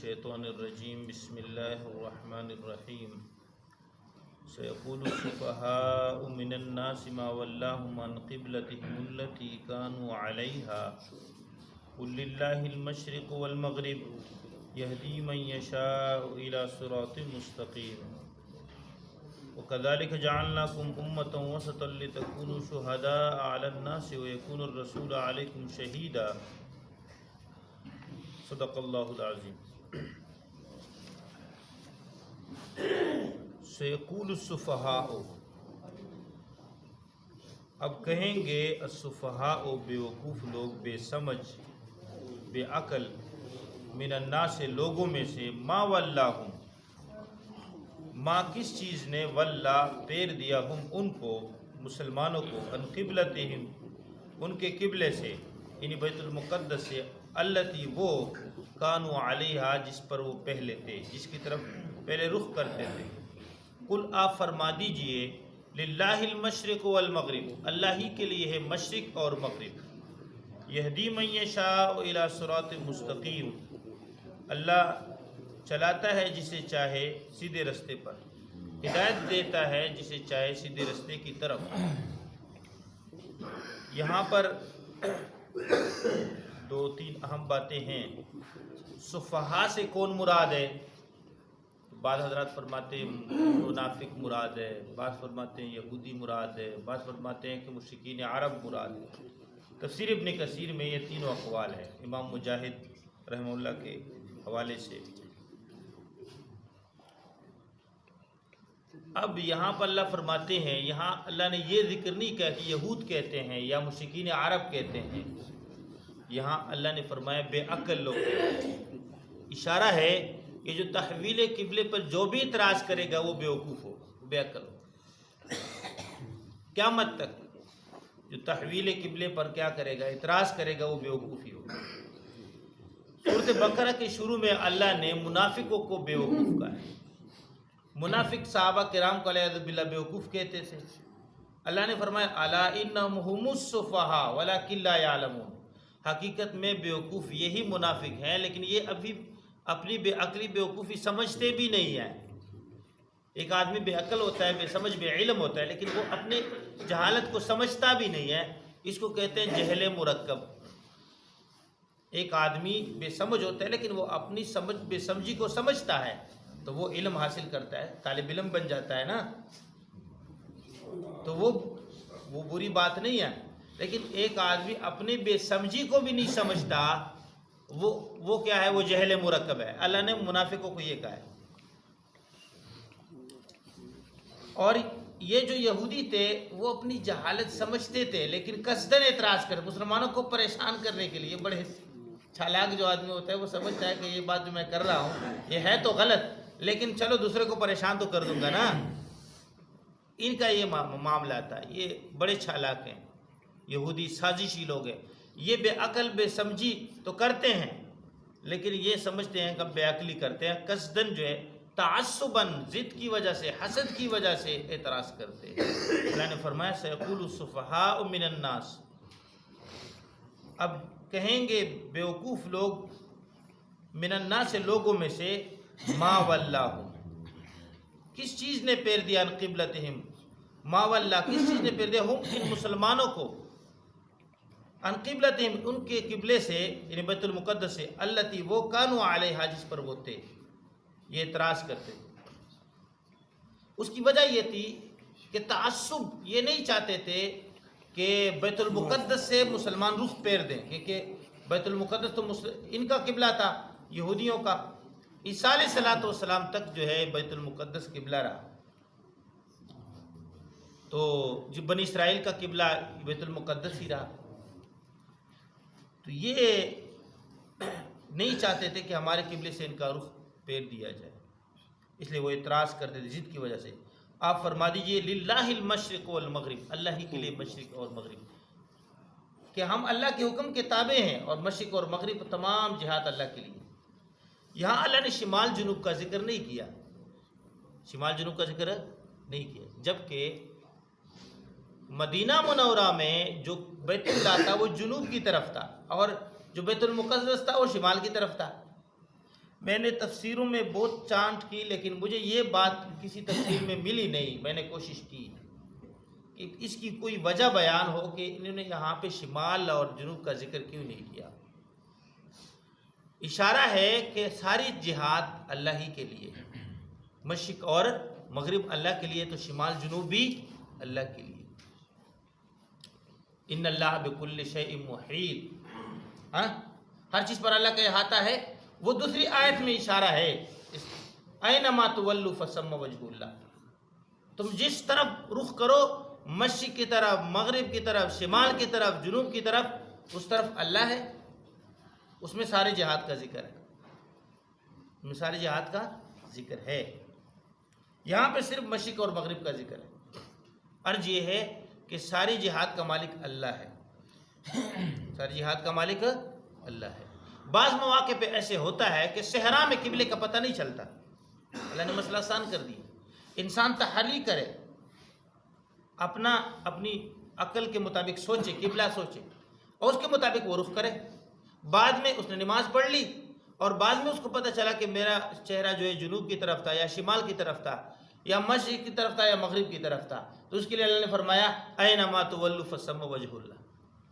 الشیطان الرجیم بسم اللہ الرحمن الرحیم سيقول السفهاء من الناس ما ولاهم عن قبلتهم التي كانوا عليها قل لله المشرق والمغرب يهدي من يشاء إلى صراط مستقيم وكذلك جعلناكم أمة وسطا لتكونوا شهداء على الناس ويكون الرسول عليكم شهيدا صدق اللہ العظیم۔ سیقول السفہاء، اب کہیں گے السفہاء بیوقوف لوگ، بے سمجھ، بے عقل، من الناس لوگوں میں سے، ما ولاہم، ما کس چیز نے، ولا پیر دیا، ہم ان کو، مسلمانوں کو، ان قبلتہم ان کے قبلے سے، یعنی بیت المقدس سے، التی وہ، کانوا علیہا جس پر وہ پہلے تھے، جس کی طرف پہلے رخ کرتے تھے۔ قل آپ فرما دیجئے، للہ المشرق والمغرب، اللہ ہی کے لیے ہے مشرق اور مغرب، یہدی من یشاء الی صراط مستقیم، اللہ چلاتا ہے جسے چاہے سیدھے رستے پر، ہدایت دیتا ہے جسے چاہے سیدھے رستے کی طرف۔ یہاں پر دو تین اہم باتیں ہیں۔ سفہاء سے کون مراد ہے؟ بعض حضرات فرماتے ہیں منافق مراد ہے، بعض فرماتے ہیں یہودی مراد ہے، بعض فرماتے ہیں کہ مشرکین عرب مراد ہے۔ تفسیر ابن کثیر میں یہ تینوں اقوال ہیں، امام مجاہد رحمہ اللہ کے حوالے سے۔ اب یہاں پر اللہ فرماتے ہیں، یہاں اللہ نے یہ ذکر نہیں کہا کہ یہود کہتے ہیں یا مشرکین عرب کہتے ہیں، یہاں اللہ نے فرمایا بے عقل لوگ۔ اشارہ ہے کہ جو تحویل قبلے پر جو بھی اعتراض کرے گا وہ بیوقوف ہو، بے عقل ہو۔ قیامت تک جو تحویل قبلے پر کیا کرے گا، اعتراض کرے گا، وہ بیوقوف ہی ہوگا۔ سورۃ بقرہ کے شروع میں اللہ نے منافقوں کو بیوقوف کہا ہے۔ منافق صحابہ کرام کو علیہ باللہ بیوقوف کہتے تھے۔ اللہ نے فرمایا الا انہم هم السفہاء ولکن لا یعلمون، حقیقت میں بیوقوف یہی منافق ہیں، لیکن یہ ابھی اپنی بے عقلی بیوقوفی سمجھتے بھی نہیں ہیں۔ ایک آدمی بے عقل ہوتا ہے، بے سمجھ بے علم ہوتا ہے، لیکن وہ اپنے جہالت کو سمجھتا بھی نہیں ہے، اس کو کہتے ہیں جہل مرکب۔ ایک آدمی بے سمجھ ہوتا ہے لیکن وہ اپنی سمجھ بے سمجھی کو سمجھتا ہے تو وہ علم حاصل کرتا ہے، طالب علم بن جاتا ہے نا، تو وہ بری بات نہیں ہے۔ لیکن ایک آدمی اپنی بے سمجھی کو بھی نہیں سمجھتا، وہ کیا ہے، وہ جہل مرکب ہے۔ اللہ نے منافقوں کو یہ کہا ہے۔ اور یہ جو یہودی تھے وہ اپنی جہالت سمجھتے تھے لیکن قصدن اعتراض کر، مسلمانوں کو پریشان کرنے کے لیے، بڑے چالاک جو آدمی ہوتا ہے وہ سمجھتا ہے کہ یہ بات جو میں کر رہا ہوں یہ ہے تو غلط، لیکن چلو دوسرے کو پریشان تو کر دوں گا نا۔ ان کا یہ معاملہ تھا، یہ بڑے چالاک ہیں، یہودی سازشی لوگ ہیں۔ یہ بے عقل بے سمجھی تو کرتے ہیں لیکن یہ سمجھتے ہیں کہ بے عقلی کرتے ہیں، قصدن جو ہے تعصباً، ضد کی وجہ سے، حسد کی وجہ سے اعتراض کرتے ہیں۔ اللہ نے فرمایا سیقول السفہاء من الناس، اب کہیں گے بیوقوف لوگ، من الناس لوگوں میں سے، ما ولاہم کس چیز نے پیر دیا، ان قبلتہم، ما ولا کس چیز نے پیر دیا، ہم ان مسلمانوں کو، ان قبلتہم ان کے قبلے سے، یعنی بیت المقدس سے، التی وہ، کانوا علیہا جس پر وہ تھے، یہ اعتراض کرتے تھے۔ اس کی وجہ یہ تھی کہ تعصب، یہ نہیں چاہتے تھے کہ بیت المقدس سے مسلمان رخ پیر دیں، کیونکہ بیت المقدس تو ان کا قبلہ تھا، یہودیوں کا۔ عیسیٰ علیہ الصلوۃ والسلام تک جو ہے بیت المقدس قبلہ رہا، تو جو بنی اسرائیل کا قبلہ بیت المقدس ہی رہا، تو یہ نہیں چاہتے تھے کہ ہمارے قبلے سے ان کا رخ پیر دیا جائے، اس لیے وہ اعتراض کرتے تھے ضد کی وجہ سے۔ آپ فرما دیجئے للہ المشرق والمغرب، اللہ ہی کے لیے مشرق اور مغرب، کہ ہم اللہ کے حکم کے تابع ہیں، اور مشرق اور مغرب تمام جہات اللہ کے لیے۔ یہاں اللہ نے شمال جنوب کا ذکر نہیں کیا، شمال جنوب کا ذکر نہیں کیا، جبکہ مدینہ منورہ میں جو بیت اللہ تھا وہ جنوب کی طرف تھا، اور جو بیت المقدس تھا وہ شمال کی طرف تھا۔ میں نے تفسیروں میں بہت چانٹ کی، لیکن مجھے یہ بات کسی تفسیر میں ملی نہیں. میں نے کوشش کی کہ اس کی کوئی وجہ بیان ہو کہ انہوں نے یہاں پہ شمال اور جنوب کا ذکر کیوں نہیں کیا. اشارہ ہے کہ ساری جہاد اللہ ہی کے لیے ہے، مشرق اور مغرب اللہ کے لیے، تو شمال جنوب بھی اللہ کے لیے. ان اللہ بکل شیء محیط، ہر چیز پر اللہ کا احاطہ ہے. وہ دوسری آیت میں اشارہ ہے، اینما تولوا فثم وجہ اللہ. تم جس طرف رخ کرو، مشرق کی طرف، مغرب کی طرف، شمال کی طرف، جنوب کی طرف، اس طرف اللہ ہے. اس میں سارے جہاد کا ذکر ہے، اس میں سارے جہاد کا ذکر ہے. یہاں پہ صرف مشرق اور مغرب کا ذکر ہے. عرض یہ ہے کہ ساری جہاد کا مالک اللہ ہے، ساری جہاد کا مالک اللہ ہے. بعض مواقع پہ ایسے ہوتا ہے کہ صحرا میں قبلے کا پتہ نہیں چلتا، اللہ نے مسئلہ آسان کر دیا. انسان تحری کرے، اپنی عقل کے مطابق سوچے، قبلہ سوچے اور اس کے مطابق وہ رخ کرے. بعد میں اس نے نماز پڑھ لی اور بعد میں اس کو پتہ چلا کہ میرا چہرہ جو ہے جنوب کی طرف تھا یا شمال کی طرف تھا یا مشرق کی طرف تھا یا مغرب کی طرف تھا، تو اس کے لیے اللہ نے فرمایا اینما تولوا فثم وجہ اللہ.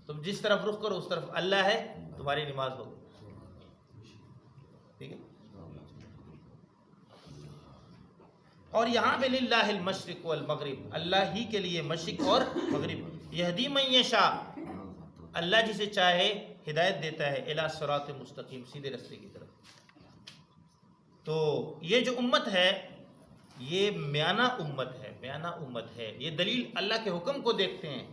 تم جس طرف رخ کرو اس طرف اللہ ہے، تمہاری نماز ہوگی. ٹھیک ہے. اور یہاں پہ للہ المشرق والمغرب، اللہ ہی کے لیے مشرق اور مغرب. یہدی من یشاء، اللہ جسے چاہے ہدایت دیتا ہے، الی صراط مستقیم، سیدھے راستے کی طرف. تو یہ جو امت ہے یہ میانہ امت ہے، میانہ امت ہے. یہ دلیل اللہ کے حکم کو دیکھتے ہیں،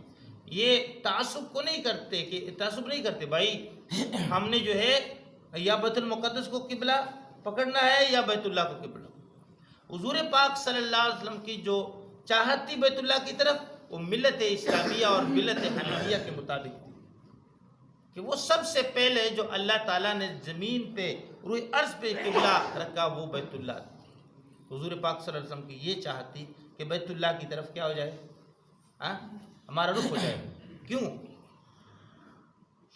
یہ تعصب کو نہیں کرتے کہ تعصب نہیں کرتے بھائی ہم نے جو ہے یا بیت المقدس کو قبلہ پکڑنا ہے یا بیت اللہ کو قبلہ. حضور پاک صلی اللہ علیہ وسلم کی جو چاہت تھی بیت اللہ کی طرف، وہ ملت اسلامیہ اور ملت حنفیہ کے مطابق تھی کہ وہ سب سے پہلے جو اللہ تعالیٰ نے زمین پہ روئے ارض پہ قبلہ رکھا وہ بیت اللہ تھی. حضور پاک صلی اللہ علیہ وسلم کی یہ چاہت تھی کہ بیت اللہ کی طرف کیا ہو جائے، ہمارا رخ ہو جائے. کیوں؟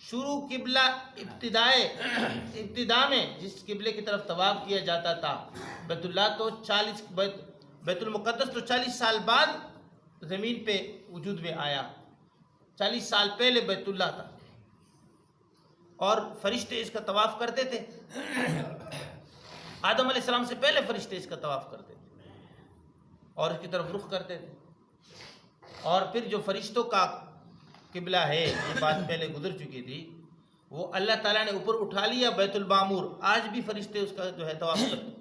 شروع قبلہ ابتدا میں جس قبلے کی طرف طواف کیا جاتا تھا بیت اللہ، تو بیت المقدس تو 40 سال بعد زمین پہ وجود میں آیا. 40 سال پہلے بیت اللہ تھا اور فرشتے اس کا طواف کرتے تھے. آدم علیہ السلام سے پہلے فرشتے اس کا طواف کرتے تھے اور اس کی طرف رخ کرتے تھے. اور پھر جو فرشتوں کا قبلہ ہے، یہ بات پہلے گزر چکی تھی، وہ اللہ تعالیٰ نے اوپر اٹھا لیا بیت المعمور. آج بھی فرشتے اس کا جو ہے طواف کرتے ہیں.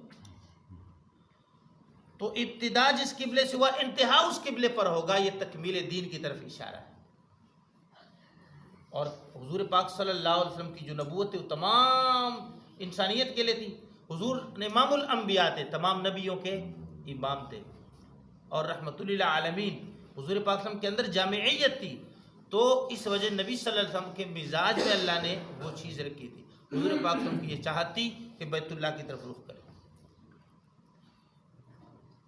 تو ابتدا جس قبلے سے ہوا، انتہا اس قبلے پر ہوگا. یہ تکمیل دین کی طرف اشارہ ہے. اور حضور پاک صلی اللہ علیہ وسلم کی جو نبوت ہے وہ تمام انسانیت کے لیے تھی. حضور امام الانبیاء تھے، تمام نبیوں کے امام تھے اور رحمت للعالمین. حضور پاک صلی اللہ علیہ وسلم کے اندر جامعیت تھی، تو اس وجہ نبی صلی اللہ علیہ وسلم کے مزاج میں اللہ نے وہ چیز رکھی تھی. حضور پاک صلی اللہ علیہ وسلم کی یہ چاہت تھی کہ بیت اللہ کی طرف رخ کرے.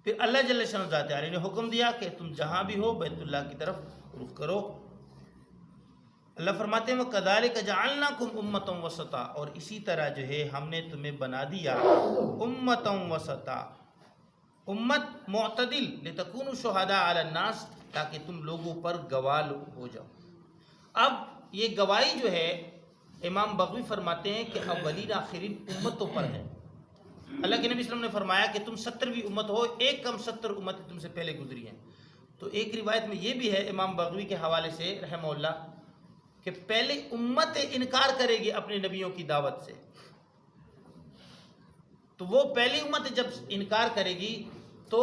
پھر اللہ جل شانہ ذات عالی نے حکم دیا کہ تم جہاں بھی ہو بیت اللہ کی طرف رخ کرو. اللہ فرماتے ہیں وَكَذَلِكَ جَعَلْنَاكُمْ أُمَّةً وَسَطًا، اور اسی طرح جو ہے ہم نے تمہیں بنا دیا امتًا وسطا، امت معتدل، لِتَكُونُوا شُهَدَاءَ عَلَى النَّاسِ، تاکہ تم لوگوں پر گواہ ہو جاؤ. اب یہ گواہی جو ہے امام بغوی فرماتے ہیں کہ اولین آخرین امتوں پر ہے. اللہ کے نبی صلی اللہ علیہ وسلم نے فرمایا کہ تم 70ویں امت ہو، ایک کم 70 امت تم سے پہلے گزری ہیں. تو ایک روایت میں یہ بھی ہے امام بغوی کے حوالے سے رحمہ اللہ کہ پہلے امت انکار کرے گی اپنے نبیوں کی دعوت سے، تو وہ پہلی امت جب انکار کرے گی تو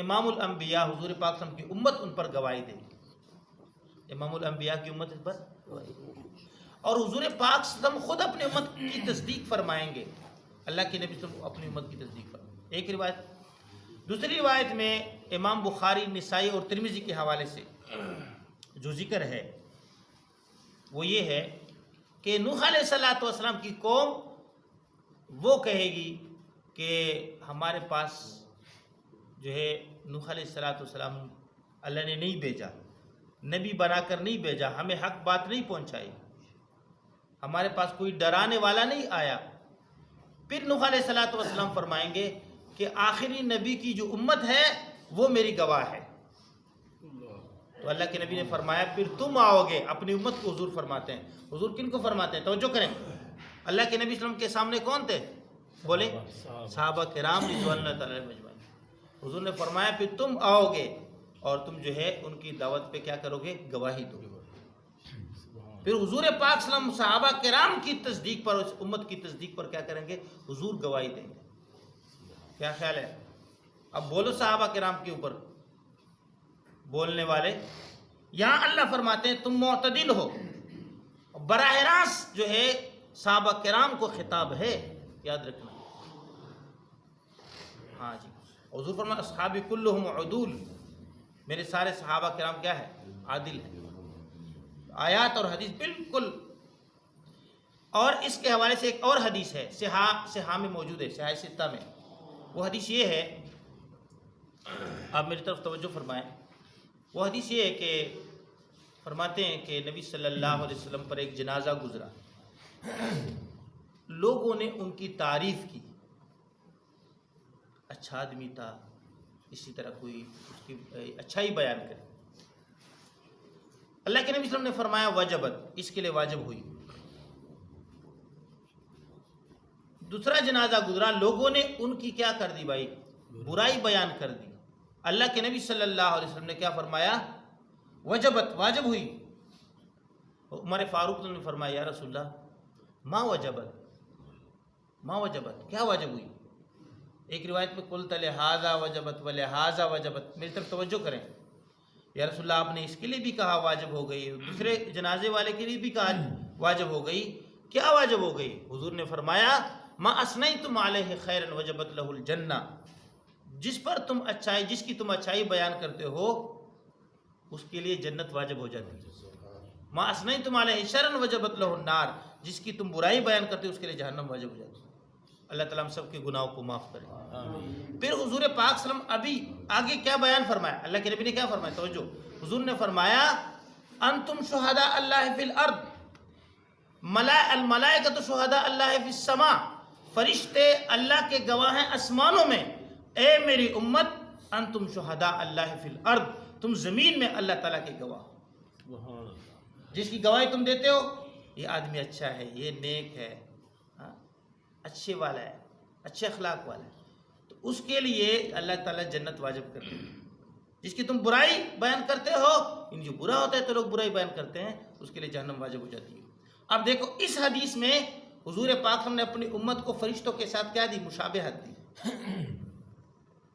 امام الانبیاء حضور پاک صلی اللہ علیہ وسلم کی امت ان پر گواہی دے گی. امام الانبیاء کی امت اس پر گواہی دے گی. اور حضور پاک صلی اللہ علیہ وسلم خود اپنی امت کی تصدیق فرمائیں گے. اللہ کے نبی صلی اللہ علیہ وسلم اپنی امت کی تصدیق فرمائیں. ایک روایت. دوسری روایت میں امام بخاری، نسائی اور ترمذی کے حوالے سے جو ذکر ہے وہ یہ ہے کہ نوح علیہ السلام کی قوم وہ کہے گی کہ ہمارے پاس جو ہے نوح علیہ السلام اللہ نے نہیں بھیجا، نبی بنا کر نہیں بھیجا، ہمیں حق بات نہیں پہنچائی، ہمارے پاس کوئی ڈرانے والا نہیں آیا. پھر نوح علیہ الصلوۃ والسلام فرمائیں گے کہ آخری نبی کی جو امت ہے وہ میری گواہ ہے. تو اللہ کے نبی نے فرمایا پھر تم آؤ گے. اپنی امت کو حضور فرماتے ہیں. حضور کن کو فرماتے ہیں؟ توجہ کریں. اللہ کے نبی صلی اللہ علیہ وسلم کے سامنے کون تھے؟ بولے صحابہ کرام رضوان اللہ تعالی علیہم اجمعین. حضور نے فرمایا پھر تم آؤ گے اور تم جو ہے ان کی دعوت پہ کیا کرو گے؟ گواہی دو گے. پھر حضور پاک صلی اللہ علیہ وسلم صحابہ کرام کی تصدیق پر، اس امت کی تصدیق پر کیا کریں گے؟ حضور گواہی دیں گے. کیا خیال ہے؟ اب بولو صحابہ کرام کے اوپر بولنے والے. یہاں اللہ فرماتے ہیں تم معتدل ہو. براہ راست جو ہے صحابہ کرام کو خطاب ہے، یاد رکھنا. ہاں جی. حضور فرمایا اصحابی کلہم عدول، میرے سارے صحابہ کرام کیا ہے؟ عادل ہیں. آیات اور حدیث بالکل. اور اس کے حوالے سے ایک اور حدیث ہے، صحاح میں موجود ہے، صحاح ستہ میں. وہ حدیث یہ ہے، آپ میری طرف توجہ فرمائیں. وہ حدیث یہ ہے کہ فرماتے ہیں کہ نبی صلی اللہ علیہ وسلم پر ایک جنازہ گزرا. لوگوں نے ان کی تعریف کی، اچھا آدمی تھا، اسی طرح کوئی اس کی اچھائی بیان کرے. اللہ کے نبی صلی اللہ علیہ وسلم نے فرمایا وجبت، اس کے لیے واجب ہوئی. دوسرا جنازہ گزرا، لوگوں نے ان کی کیا کر دی بھائی؟ برائی بیان کر دی. اللہ کے نبی صلی اللہ علیہ وسلم نے کیا فرمایا؟ وجبت، واجب ہوئی. عمر فاروق نے فرمایا یا رسول اللہ ما وجبت، ما وجبت، کیا واجب ہوئی؟ ایک روایت میں قلت لہذا وجبت ولہذا وجبت. میری طرف توجہ کریں. یا رسول اللہ آپ نے اس کے لیے بھی کہا واجب ہو گئی، دوسرے جنازے والے کے لیے بھی کہا واجب ہو گئی، کیا واجب ہو گئی؟ حضور نے فرمایا ما اثنیتم علیہ خیرا وجبت لہ الجنہ، جس پر تم اچھائی، جس کی تم اچھائی بیان کرتے ہو اس کے لیے جنت واجب ہو جاتی ہے. ما اثنیتم علیہ شرا وجبت لہ النار، جس کی تم برائی بیان کرتے ہو اس کے لیے جہنم واجب ہو جاتی ہے. اللہ تعالیٰ ہم سب کے گناہوں کو معاف کرے. پھر حضور پاک صلی اللہ علیہ وسلم ابھی آگے کیا بیان فرمایا؟ اللہ کے نبی نے کیا فرمایا؟ توجہ. حضور نے فرمایا انتم شہداء اللہ فی الارض، الملائکۃ شہداء اللہ فی السماء، فرشتے اللہ کے گواہ ہیں آسمانوں میں. اے میری امت انتم شہداء اللہ فی الارض، تم زمین میں اللہ تعالیٰ کے گواہ. جس کی گواہی تم دیتے ہو یہ آدمی اچھا ہے، یہ نیک ہے، اچھے والا ہے، اچھے اخلاق والا ہے، تو اس کے لیے اللہ تعالیٰ جنت واجب کرتے ہیں. جس کی تم برائی بیان کرتے ہو، ان جو برا ہوتا ہے تو لوگ برائی بیان کرتے ہیں، اس کے لیے جہنم واجب ہو جاتی ہے. اب دیکھو اس حدیث میں حضور پاک ہم نے اپنی امت کو فرشتوں کے ساتھ کیا دی؟ مشابہت دی.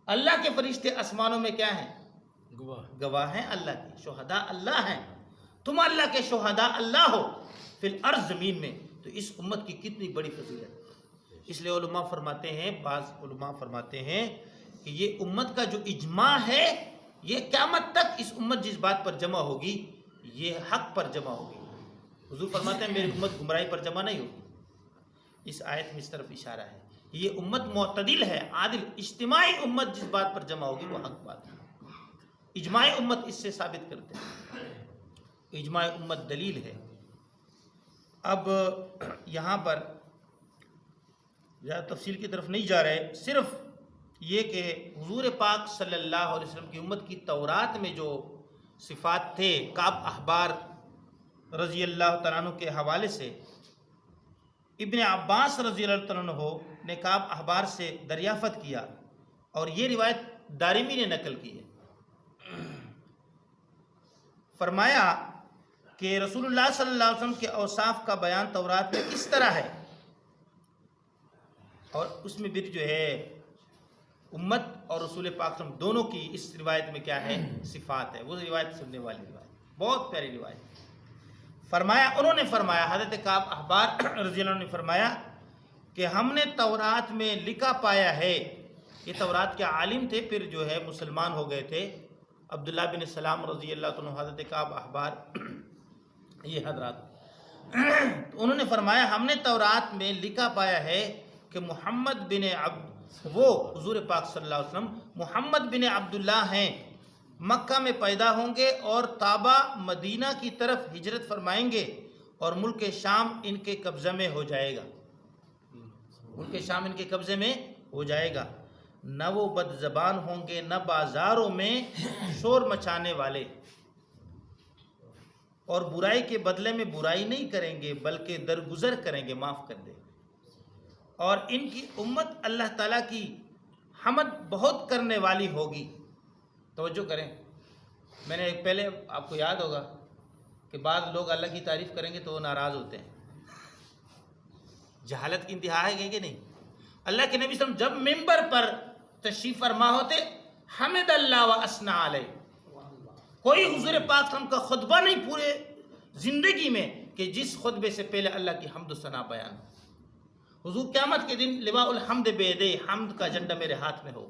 اللہ کے فرشتے آسمانوں میں کیا ہیں؟ گواہ ہیں اللہ کے، شہداء اللہ ہیں. تم اللہ کے شہداء اللہ ہو فی الارض، زمین میں. تو اس امت کی کتنی بڑی فضیلت. اس لیے علماء فرماتے ہیں، بعض علماء فرماتے ہیں کہ یہ امت کا جو اجماع ہے، یہ قیامت تک اس امت جس بات پر جمع ہوگی یہ حق پر جمع ہوگی. حضور فرماتے ہیں میری امت گمراہی پر جمع نہیں ہوگی. اس آیت میں اس طرف اشارہ ہے. یہ امت معتدل ہے، عادل. اجتماعی امت جس بات پر جمع ہوگی وہ حق بات ہے. اجماعی امت اس سے ثابت کرتے ہیں. اجماعی امت دلیل ہے. اب یہاں پر زیادہ تفصیل کی طرف نہیں جا رہے، صرف یہ کہ حضور پاک صلی اللہ علیہ وسلم کی امت کی تورات میں جو صفات تھے، کعب احبار رضی اللہ تعالیٰ عنہ کے حوالے سے ابن عباس رضی اللہ تعالیٰ عنہ نے کعب احبار سے دریافت کیا، اور یہ روایت دارمی نے نقل کی ہے. فرمایا کہ رسول اللہ صلی اللہ علیہ وسلم کے اوصاف کا بیان تورات میں اس طرح ہے، اور اس میں بھی جو ہے امت اور رسول پاک صلی اللہ علیہ وسلم دونوں کی اس روایت میں کیا ہے؟ صفات ہے. وہ روایت سننے والی روایت بہت پیاری روایت. فرمایا، انہوں نے فرمایا، حضرت کعب احبار رضی اللہ عنہ نے فرمایا کہ ہم نے تورات میں لکھا پایا ہے. یہ تورات کے عالم تھے، پھر جو ہے مسلمان ہو گئے تھے. عبداللہ بن سلام رضی اللہ عنہ، حضرت کعب احبار، یہ حضرات. تو انہوں نے فرمایا ہم نے تورات میں لکھا پایا ہے کہ محمد بن وہ حضور پاک صلی اللہ علیہ وسلم محمد بن عبداللہ ہیں، مکہ میں پیدا ہوں گے اور طابہ مدینہ کی طرف ہجرت فرمائیں گے اور ملک شام ان کے قبضہ میں ہو جائے گا. ان کے شام ان کے قبضے میں ہو جائے گا۔ نہ وہ بد زبان ہوں گے، نہ بازاروں میں شور مچانے والے، اور برائی کے بدلے میں برائی نہیں کریں گے بلکہ درگزر کریں گے، معاف کر دیں۔ اور ان کی امت اللہ تعالیٰ کی حمد بہت کرنے والی ہوگی۔ توجہ کریں، میں نے پہلے آپ کو یاد ہوگا کہ بعض لوگ اللہ کی تعریف کریں گے تو وہ ناراض ہوتے ہیں۔ جہالت کی انتہا ہے کہ نہیں؟ اللہ کے نبی صلی اللہ علیہ وسلم جب ممبر پر تشریف فرما ہوتے، حمد اللہ و اثنا علیہ، کوئی حضور پاک صلی اللہ علیہ وسلم کا خطبہ نہیں پورے زندگی میں کہ جس خطبے سے پہلے اللہ کی حمد و ثنا بیان ہو۔ حضور قیامت کے دن لواء الحمد بیدے، حمد کا جھنڈا میرے ہاتھ میں ہو،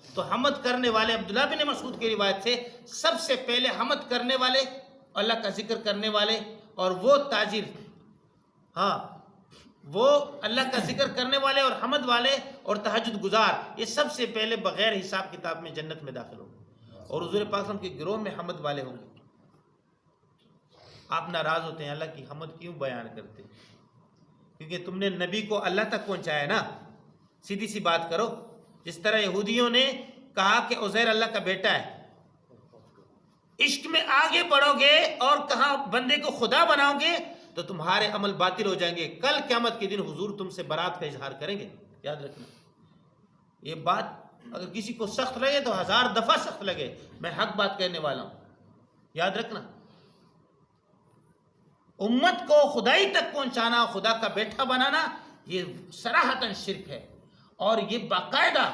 تو حمد کرنے والے عبداللہ بن مسعود کی روایت سے سب سے پہلے حمد کرنے والے، اللہ کا ذکر کرنے والے، اور وہ تاجر، ہاں وہ اللہ کا ذکر کرنے والے اور حمد والے اور تہجد گزار، یہ سب سے پہلے بغیر حساب کتاب میں جنت میں داخل ہوں گے، اور حضور پاک صلی اللہ علیہ وسلم کے گروہ میں حمد والے ہوں گے۔ آپ ناراض ہوتے ہیں اللہ کی حمد کیوں بیان کرتے؟ کیونکہ تم نے نبی کو اللہ تک پہنچایا نا، سیدھی سی بات کرو۔ جس طرح یہودیوں نے کہا کہ عزیر اللہ کا بیٹا ہے، عشق میں آگے بڑھو گے اور کہاں بندے کو خدا بناؤ گے تو تمہارے عمل باطل ہو جائیں گے۔ کل قیامت کے دن حضور تم سے برات کا اظہار کریں گے، یاد رکھنا۔ یہ بات اگر کسی کو سخت لگے تو 1000 دفعہ سخت لگے، میں حق بات کہنے والا ہوں، یاد رکھنا۔ امت کو خدائی تک پہنچانا، خدا کا بیٹا بنانا، یہ صراحتاً شرک ہے، اور یہ باقاعدہ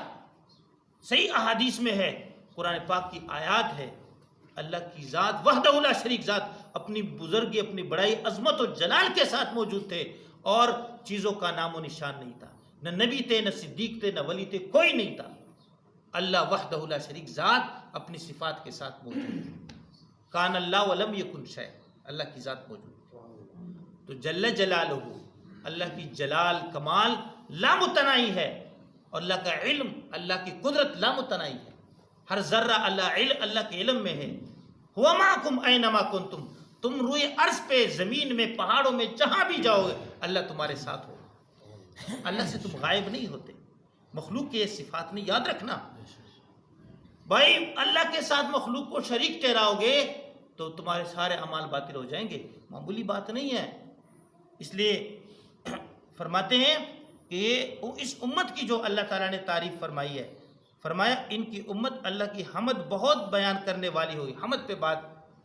صحیح احادیث میں ہے، قرآن پاک کی آیات ہے۔ اللہ کی ذات وحدہ لا شریک ذات اپنی بزرگی، اپنی بڑائی، عظمت و جلال کے ساتھ موجود تھے، اور چیزوں کا نام و نشان نہیں تھا، نہ نبی تھے، نہ صدیق تھے، نہ ولی تھے، کوئی نہیں تھا۔ اللہ وحدہ لا شریک ذات اپنی صفات کے ساتھ موجود ہے۔ کان اللہ ولم یکن شیء، اللہ کی ذات موجود ہے۔ تو جل جلالہ، اللہ کی جلال کمال لامتناہی ہے، اور اللہ کا علم، اللہ کی قدرت لامتناہی ہے۔ ہر ذرہ اللہ کے علم میں ہے۔ ہوا معکم اینما کنتم، تم روئے ارض پہ، زمین میں، پہاڑوں میں، جہاں بھی جاؤ گے اللہ تمہارے ساتھ ہو۔ اللہ سے تم غائب نہیں ہوتے۔ مخلوق کے یہ صفات نہیں، یاد رکھنا بھائی، اللہ کے ساتھ مخلوق کو شریک ٹھہراؤ گے تو تمہارے سارے اعمال باطل ہو جائیں گے، معمولی بات نہیں ہے۔ اس لیے فرماتے ہیں کہ اس امت کی جو اللہ تعالیٰ نے تعریف فرمائی ہے، فرمایا ان کی امت اللہ کی حمد بہت بیان کرنے والی ہوگی۔ حمد پہ بات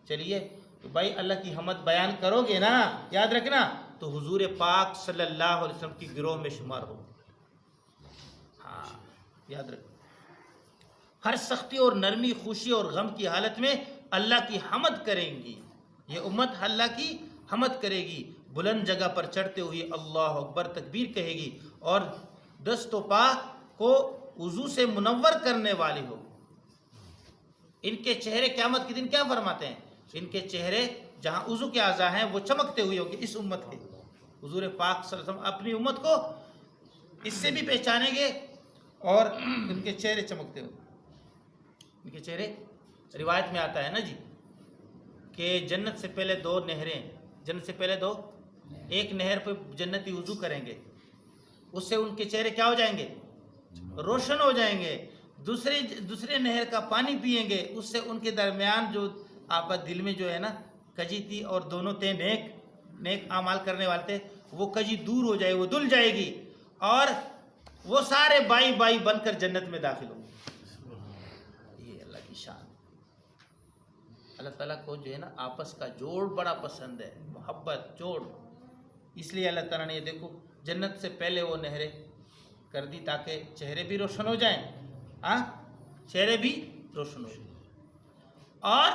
چلیے تو بھائی اللہ کی حمد بیان کرو گے نا، یاد رکھنا، تو حضور پاک صلی اللہ علیہ وسلم کی گروہ میں شمار ہو۔ ہاں یاد رکھنا، ہر سختی اور نرمی، خوشی اور غم کی حالت میں اللہ کی حمد کریں گی۔ یہ امت اللہ کی حمد کرے گی، بلند جگہ پر چڑھتے ہوئے اللہ اکبر تکبیر کہے گی، اور دست و پا کو وضو سے منور کرنے والی ہو۔ ان کے چہرے قیامت کے دن کیا فرماتے ہیں؟ ان کے چہرے جہاں وضو کے اعضاء ہیں وہ چمکتے ہوئے ہوں گے، اس امت کے۔ حضور پاک صلی اللہ علیہ وسلم اپنی امت کو اس سے بھی پہچانیں گے، اور ان کے چہرے چمکتے ہوئے، ان کے چہرے، روایت میں آتا ہے نا جی کہ جنت سے پہلے 2 نہریں، جنت سے پہلے 2، ایک نہر پہ جنتی وضو کریں گے، اس سے ان کے چہرے کیا ہو جائیں گے؟ روشن ہو جائیں گے۔ دوسرے نہر کا پانی پئیں گے، اس سے ان کے درمیان جو آپ دل میں جو ہے نا کجی تھی، اور دونوں تھے نیک اعمال کرنے والے تھے، وہ کجی دور ہو جائے، وہ دھل جائے گی، اور وہ سارے بائی بائی بن کر جنت میں داخل ہوں گے۔ یہ اللہ کی شان۔ اللہ تعالیٰ کو جو ہے نا آپس کا جوڑ بڑا پسند ہے، محبت، جوڑ۔ اس لیے اللہ تعالیٰ نے یہ دیکھو جنت سے پہلے وہ نہریں کر دی تاکہ چہرے بھی روشن ہو جائیں، ہاں چہرے بھی روشن ہو جائیں، اور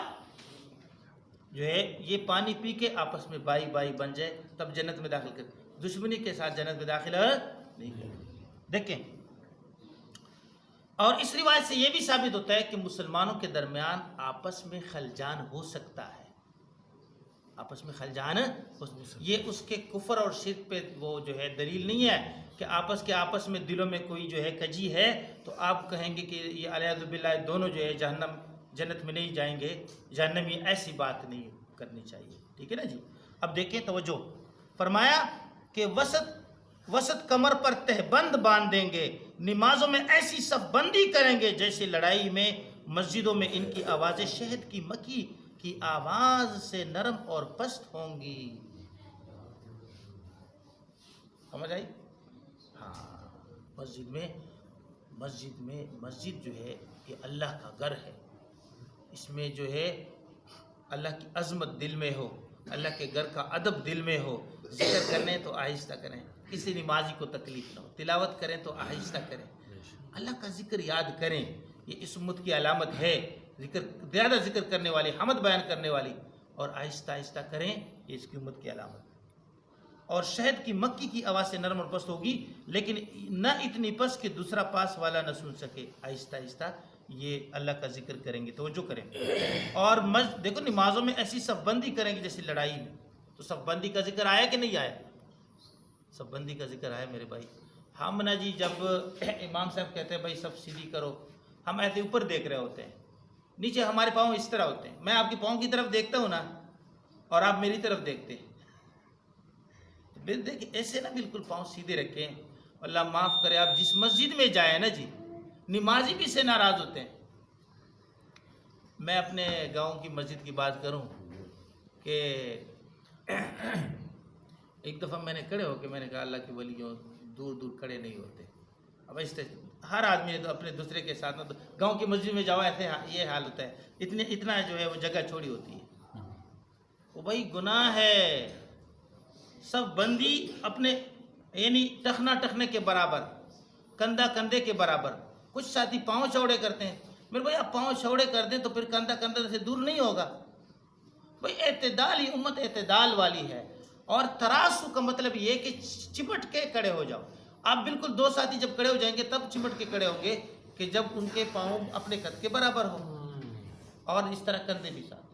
جو ہے یہ پانی پی کے آپس میں بائی بائی بن جائے، تب جنت میں داخل کر، دشمنی کے ساتھ جنت میں داخل نہیں کر۔ دیکھیں، اور اس روایت سے یہ بھی ثابت ہوتا ہے کہ مسلمانوں کے درمیان آپس میں خلجان ہو سکتا ہے، آپس میں خلجان، یہ اس کے کفر اور شرک پہ وہ جو ہے دلیل نہیں ہے کہ آپس میں دلوں میں کوئی جو ہے کجی ہے تو آپ کہیں گے کہ یہ علیہ باللہ دونوں جو ہے جنت میں نہیں جائیں گے، جہنمی، ایسی بات نہیں کرنی چاہیے، ٹھیک ہے نا جی۔ اب دیکھیں توجہ، فرمایا کہ وسط کمر پر تہبند باندھ دیں گے، نمازوں میں ایسی صف بندی کریں گے جیسے لڑائی میں، مسجدوں میں ان کی آوازیں شہد کی مکھی کی آواز سے نرم اور پست ہوں گی۔ سمجھ آئی؟ ہاں، مسجد جو ہے یہ اللہ کا گھر ہے، اس میں جو ہے اللہ کی عظمت دل میں ہو، اللہ کے گھر کا ادب دل میں ہو، ذکر کریں تو آہستہ کریں، کسی نمازی کو تکلیف نہ ہو، تلاوت کریں تو آہستہ کریں، اللہ کا ذکر یاد کریں، یہ اس امت کی علامت ہے، زیادہ ذکر کرنے والی، حمد بیان کرنے والی، اور آہستہ آہستہ کریں، یہ اس کی امت کی علامت ہے۔ اور شہد کی مکھی کی آواز سے نرم اور پست ہوگی، لیکن نہ اتنی پست کہ دوسرا پاس والا نہ سن سکے، آہستہ آہستہ یہ اللہ کا ذکر کریں گے، توجہ کریں گے۔ اور دیکھو نمازوں میں ایسی صف بندی کریں گے جیسے لڑائی میں، تو صف بندی کا ذکر آیا کہ نہیں آیا؟ صف بندی کا ذکر آیا میرے بھائی۔ ہم نا جی جب امام صاحب کہتے ہیں بھائی صف سیدھی کرو، ہم ایسے اوپر دیکھ رہے ہوتے ہیں، نیچے ہمارے پاؤں اس طرح ہوتے ہیں، میں آپ کے پاؤں کی طرف دیکھتا ہوں نا، اور آپ میری طرف دیکھتے ہیں، دیکھیں ایسے نا بالکل پاؤں سیدھے رکھیں۔ اللہ معاف کرے، آپ جس مسجد میں جائیں نا جی، نمازی بھی سے ناراض ہوتے ہیں۔ میں اپنے گاؤں کی مسجد کی بات کروں کہ ایک دفعہ میں نے کھڑے ہو کے میں نے کہا اللہ کے ولیوں دور دور کھڑے نہیں ہوتے، اب اس ہر آدمی تو اپنے دوسرے کے ساتھ گاؤں کی مسجد میں جاؤ ایسے یہ حال ہوتا ہے، اتنا جو ہے وہ جگہ چھوڑی ہوتی ہے، وہ بھائی گناہ ہے، سب بندی اپنے یعنی ٹخنا ٹخنے کے برابر، کندھا کندھے کے برابر۔ کچھ ساتھی پاؤں چوڑے کرتے ہیں، میرے بھائی آپ پاؤں چوڑے کر دیں تو پھر کندھا کندھا سے دور نہیں ہوگا بھائی، اعتدال ہی امت اعتدال والی ہے، اور تراسو کا مطلب یہ کہ چمٹ کے کھڑے ہو جاؤ۔ آپ بالکل دو ساتھی جب کھڑے ہو جائیں گے تب چمٹ کے کھڑے ہوں گے کہ جب ان کے پاؤں اپنے قد کے برابر ہو، اور اس طرح کندھے بھی ساتھ،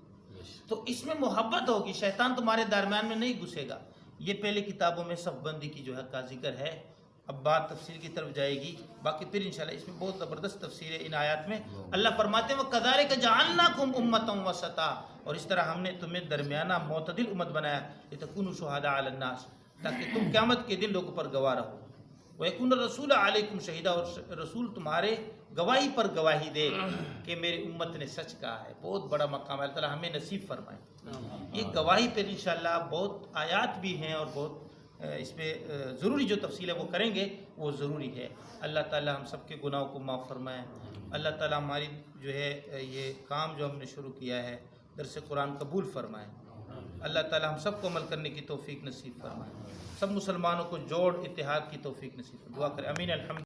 تو اس میں محبت ہوگی، شیطان تمہارے درمیان میں نہیں گھسے گا۔ یہ پہلے کتابوں میں صف بندی کی جو ہے کا ذکر ہے، اب بات تفصیل کی طرف جائے گی، باقی پھر انشاءاللہ اس میں بہت زبردست تفسیر ہے ان آیات میں۔ اللہ فرماتے ہیں وَكَذَلِكَ جَعَلْنَاكُمْ أُمَّةً وَسَطًا، اور اس طرح ہم نے تمہیں درمیانہ معتدل امت بنایا، لِتَكُونُوا شُهَدَاءَ عَلَى النَّاسِ، تاکہ تم قیامت کے دن لوگوں پر گواہ رہو، وَيَكُونَ الرَّسُولُ عَلَيْكُمْ شَهِيدًا، اور رسول تمہارے گواہی پر گواہی دے کہ میری امت نے سچ کہا ہے۔ بہت بڑا مقام ہے، اللہ تعالیٰ ہمیں نصیب فرمائے۔ یہ گواہی پر انشاءاللہ بہت آیات بھی ہیں، اور بہت اس پہ ضروری جو تفصیل ہے وہ کریں گے، وہ ضروری ہے۔ اللہ تعالیٰ ہم سب کے گناہوں کو معاف فرمائے، اللہ تعالیٰ ہماری جو ہے یہ کام جو ہم نے شروع کیا ہے درس قرآن قبول فرمائے، اللہ تعالیٰ ہم سب کو عمل کرنے کی توفیق نصیب فرمائے، سب مسلمانوں کو جوڑ اتحاد کی توفیق نصیب فرمائے، دعا کریں آمین۔ الحمد